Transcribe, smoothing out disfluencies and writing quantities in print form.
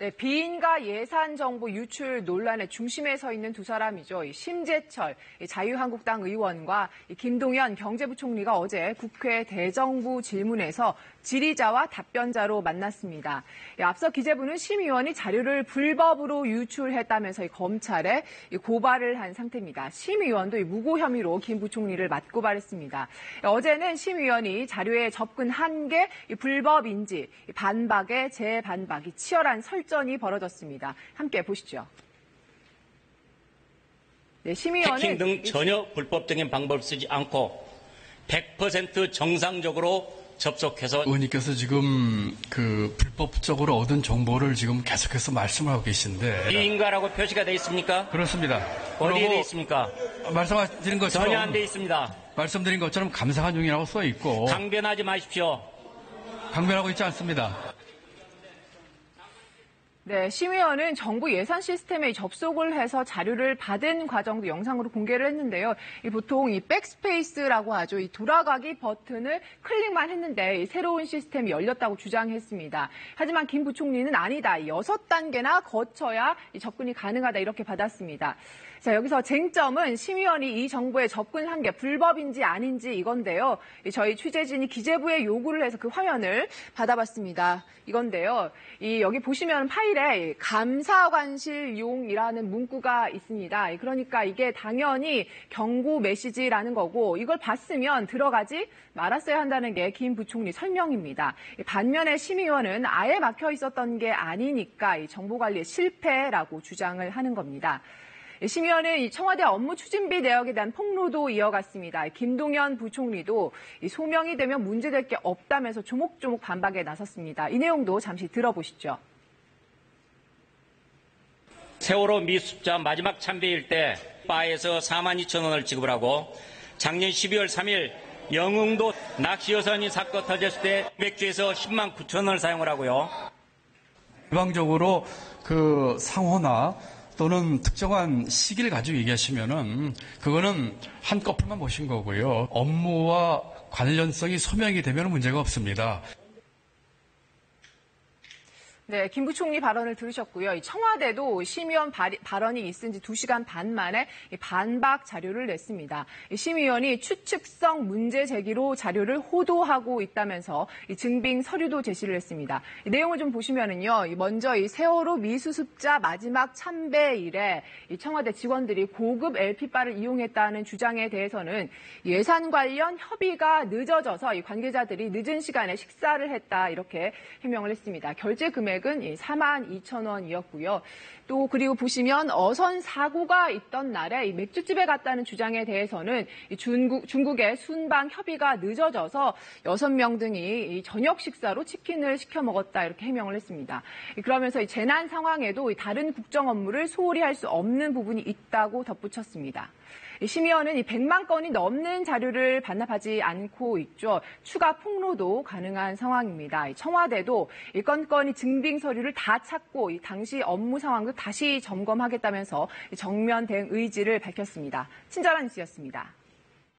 네, 비인가 예산 정보 유출 논란의 중심에 서 있는 두 사람이죠. 심재철 자유한국당 의원과 김동연 경제부총리가 어제 국회 대정부 질문에서 질의자와 답변자로 만났습니다. 앞서 기재부는 심 의원이 자료를 불법으로 유출했다면서 검찰에 고발을 한 상태입니다. 심 의원도 무고 혐의로 김 부총리를 맞고발했습니다. 어제는 심 의원이 자료에 접근한 게 불법인지 반박에 재반박이 치열한 설전이 벌어졌습니다. 함께 보시죠. 네, 심 의원은 해킹 등 전혀 불법적인 방법을 쓰지 않고 100% 정상적으로 접속해서 의원님께서 지금 불법적으로 얻은 정보를 지금 계속해서 말씀을 하고 계신데 비인가라고 표시가 되어 있습니까? 그렇습니다. 어디에 되어 있습니까? 말씀하신 것처럼 전혀 안 되어 있습니다. 말씀드린 것처럼 감사한 중이라고 써 있고 강변하지 마십시오. 강변하고 있지 않습니다. 네, 심 의원은 정부 예산 시스템에 접속을 해서 자료를 받은 과정도 영상으로 공개를 했는데요. 보통 이 백스페이스라고 하죠. 이 돌아가기 버튼을 클릭만 했는데 새로운 시스템이 열렸다고 주장했습니다. 하지만 김 부총리는 아니다. 6단계나 거쳐야 접근이 가능하다 이렇게 받았습니다. 자, 여기서 쟁점은 심 의원이 이 정보에 접근한 게 불법인지 아닌지 이건데요. 저희 취재진이 기재부에 요구를 해서 그 화면을 받아봤습니다. 이건데요. 여기 보시면 파일에 감사관실용이라는 문구가 있습니다. 그러니까 이게 당연히 경고 메시지라는 거고 이걸 봤으면 들어가지 말았어야 한다는 게 김 부총리 설명입니다. 반면에 심 의원은 아예 막혀 있었던 게 아니니까 이 정보관리의 실패라고 주장을 하는 겁니다. 심 의원은 청와대 업무 추진비 내역에 대한 폭로도 이어갔습니다. 김동연 부총리도 소명이 되면 문제될 게 없다면서 조목조목 반박에 나섰습니다. 이 내용도 잠시 들어보시죠. 세월호 미수습자 마지막 참배일 때 바에서 42,000원을 지급을 하고 작년 12월 3일 영흥도 낚시여선이 사건 터졌을 때 맥주에서 10만 9천 원을 사용을 하고요. 일방적으로 상호나 또는 특정한 시기를 가지고 얘기하시면은 그거는 한꺼풀만 보신 거고요. 업무와 관련성이 소명이 되면 문제가 없습니다. 네, 김 부총리 발언을 들으셨고요. 청와대도 심 의원 발언이 있은 지 2시간 반 만에 반박 자료를 냈습니다. 심 의원이 추측성 문제 제기로 자료를 호도하고 있다면서 증빙 서류도 제시를 했습니다. 내용을 좀 보시면은요. 먼저 세월호 미수습자 마지막 참배일에 청와대 직원들이 고급 LP바를 이용했다는 주장에 대해서는 예산 관련 협의가 늦어져서 관계자들이 늦은 시간에 식사를 했다 이렇게 해명을 했습니다. 결제 금액은 42,000원이었고요. 또 그리고 보시면 어선 사고가 있던 날에 맥주집에 갔다는 주장에 대해서는 중국의 순방 협의가 늦어져서 6명 등이 저녁 식사로 치킨을 시켜 먹었다 이렇게 해명을 했습니다. 그러면서 재난 상황에도 다른 국정 업무를 소홀히 할 수 없는 부분이 있다고 덧붙였습니다. 심 의원은 100만 건이 넘는 자료를 반납하지 않고 있죠. 추가 폭로도 가능한 상황입니다. 청와대도 건건이 증빙 서류를 다 찾고 당시 업무 상황도 다시 점검하겠다면서 정면 대응 의지를 밝혔습니다. 친절한 뉴스였습니다.